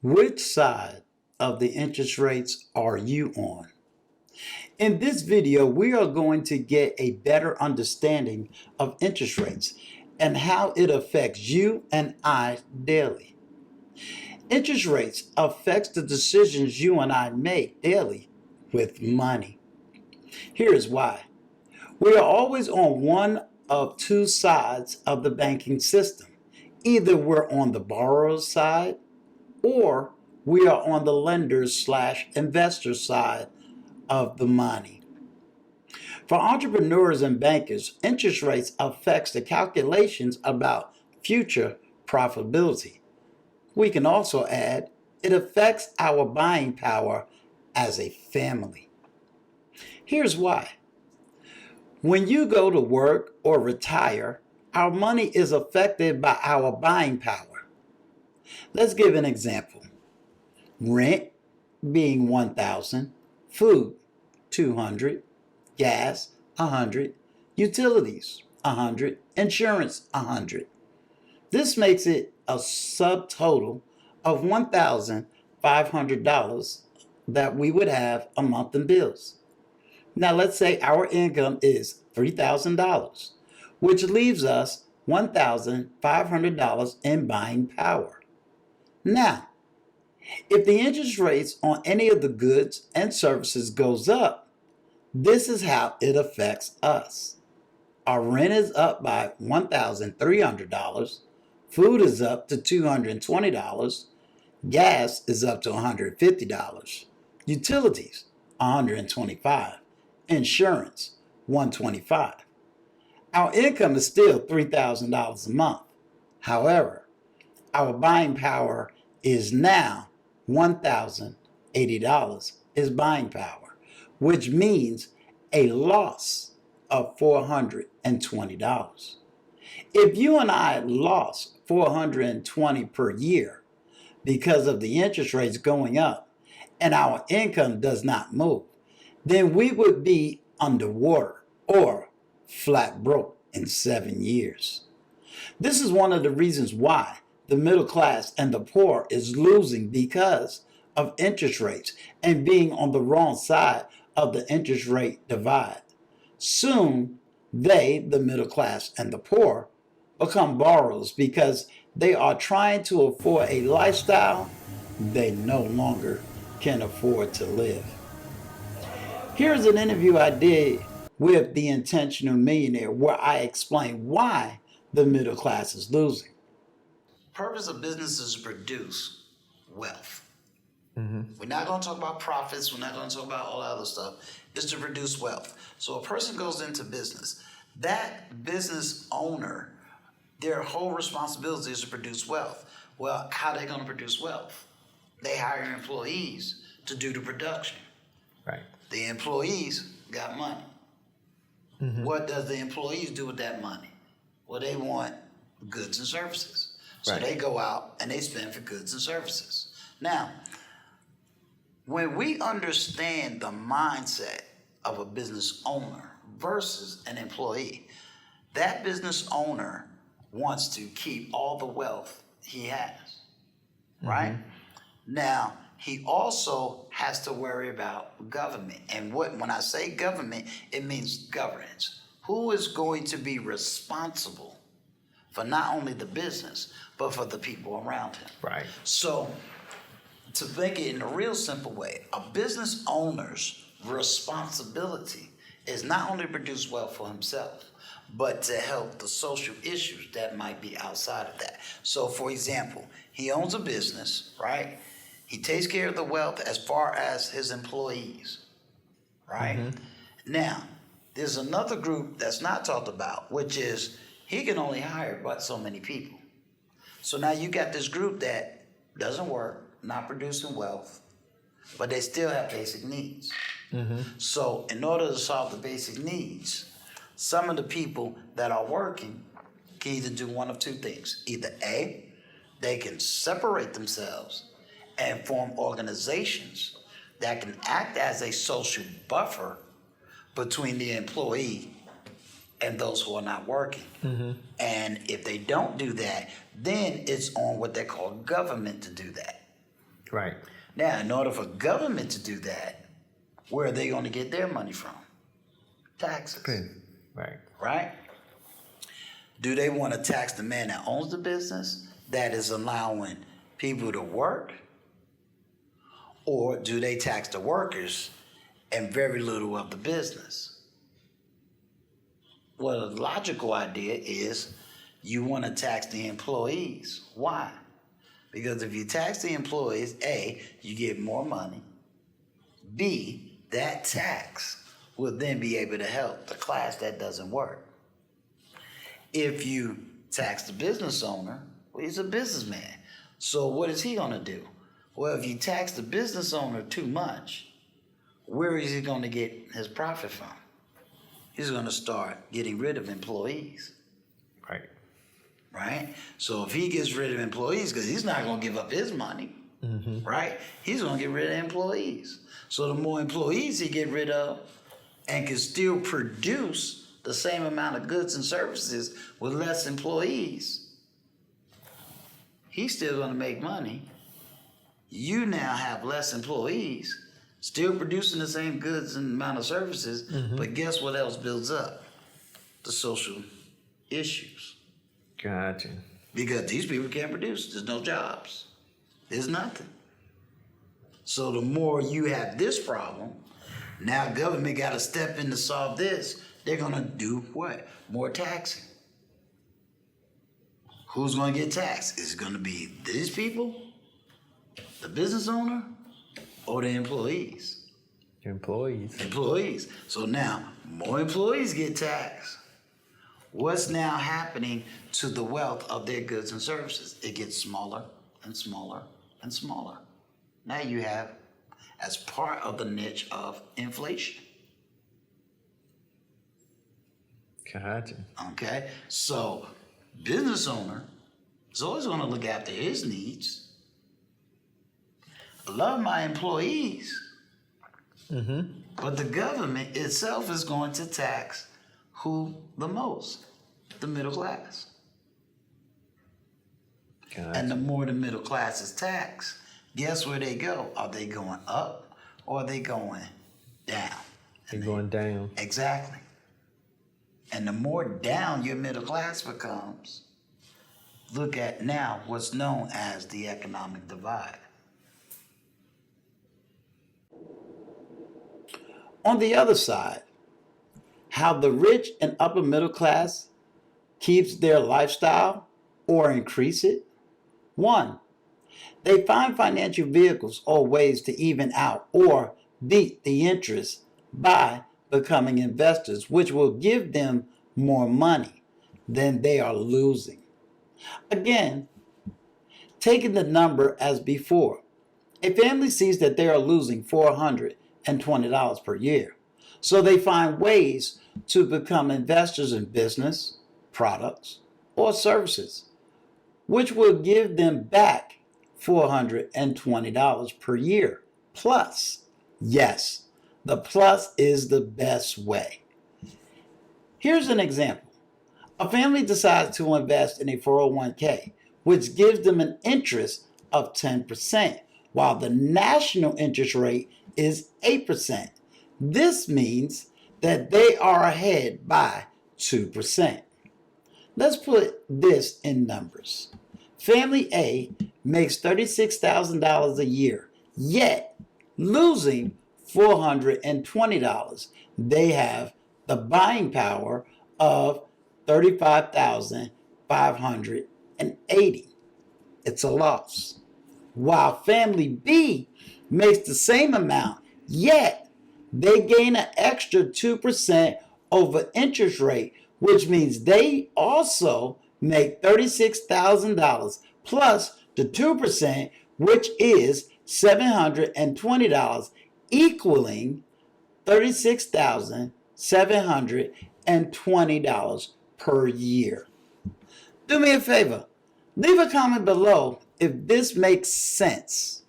Which side of the interest rates are you on? In this video, we are going to get a better understanding of interest rates and how it affects you and I daily. Interest rates affects the decisions you and I make daily with money. Here is why. We are always on one of two sides of the banking system. Either we're on the borrower's side or we are on the lenders/investor side of the money. For entrepreneurs and bankers, interest rates affects the calculations about future profitability. We can also add it affects our buying power as a family. Here's why. When you go to work or retire, our money is affected by our buying power. Let's give an example. Rent being 1,000, food 200, gas 100, utilities 100, insurance 100. This makes it a subtotal of $1,500 that we would have a month in bills. Now let's say our income is $3,000, which leaves us $1,500 in buying power. Now, if the interest rates on any of the goods and services goes up, this is how it affects us. Our rent is up by $1,300, food is up to $220, gas is up to $150, utilities $125, insurance $125. Our income is still $3,000 a month. However, our buying power is now $1,080 is buying power, which means a loss of $420. If you and I lost $420 per year because of the interest rates going up and our income does not move, then we would be underwater or flat broke in 7 years. This is one of the reasons why the middle class and the poor is losing because of interest rates and being on the wrong side of the interest rate divide. Soon, they, the middle class and the poor, become borrowers because they are trying to afford a lifestyle they no longer can afford to live. Here's an interview I did with The Intentional Millionaire where I explain why the middle class is losing. Purpose of business is to produce wealth. We're not going to talk about profits. We're not going to talk about all that other stuff. It's to produce wealth. So a person goes into business. That business owner, their whole responsibility is to produce wealth. Well, how are they going to produce wealth? They hire employees to do the production. Right. The employees got money. What does the employees do with that money? Well, they want goods and services. So Right. they go out and they spend for goods and services. Now, when we understand the mindset of a business owner versus an employee, that business owner wants to keep all the wealth he has, right? Now, he also has to worry about government. And when I say government, it means governance. Who is going to be responsible for not only the business, but for the people around him? Right. So, to make it in a real simple way, a business owner's responsibility is not only to produce wealth for himself, but to help the social issues that might be outside of that. So, for example, he owns a business, right? He takes care of the wealth as far as his employees, right? Now, there's another group that's not talked about, which is he can only hire but so many people. So now you got this group that doesn't work, not producing wealth, but they still have basic needs. So in order to solve the basic needs, some of the people that are working can either do one of two things. Either A, they can separate themselves and form organizations that can act as a social buffer between the employee and those who are not working. And if they don't do that, then it's on what they call government to do that. Right. Now, in order for government to do that, where are they going to get their money from? Taxes. Good. Right. Right? Do they want to tax the man that owns the business that is allowing people to work? Or do they tax the workers and very little of the business? Well, the logical idea is you want to tax the employees. Why? Because if you tax the employees, A, you get more money. B, that tax will then be able to help the class that doesn't work. If you tax the business owner, well, he's a businessman. So what is he going to do? Well, if you tax the business owner too much, where is he going to get his profit from? He's going to start getting rid of employees. Right. Right? So if he gets rid of employees, because he's not going to give up his money, right? He's going to get rid of employees. So the more employees he get rid of and can still produce the same amount of goods and services with less employees, he's still going to make money. You now have less employees, still producing the same goods and amount of services, but guess what else builds up? The social issues. Gotcha. Because these people can't produce. There's no jobs. There's nothing. So the more you have this problem, now government got to step in to solve this. They're going to do what? More taxing. Who's going to get taxed? Is it going to be these people, the business owner, or the employees? Employees. Employees. So now more employees get taxed. What's now happening to the wealth of their goods and services? It gets smaller and smaller and smaller. Now you have, as part of the niche of inflation. Gotcha. Okay? So, business owner is always going to look after his needs. I love my employees. But the government itself is going to tax who the most? The middle class. Gotcha. And the more the middle class is taxed, guess where they go? Are they going up or are they going down? They're going down. Exactly. And the more down your middle class becomes, look at now what's known as the economic divide. On the other side, how the rich and upper middle class keeps their lifestyle or increase it. 1, they find financial vehicles or ways to even out or beat the interest by becoming investors, which will give them more money than they are losing. Again, taking the number as before, a family sees that they are losing $420 per year. So they find ways to become investors in business, products, or services, which will give them back $420 per year. Plus, yes, the plus is the best way. Here's an example. A family decides to invest in a 401k, which gives them an interest of 10%, while the national interest rate is 8%. This means that they are ahead by 2%. Let's put this in numbers. Family A makes $36,000 a year, yet losing $420. They have the buying power of $35,580. It's a loss. While family B makes the same amount, yet they gain an extra 2% over interest rate, which means they also make $36,000 plus the 2%, which is $720, equaling $36,720 per year. Do me a favor, leave a comment below if this makes sense.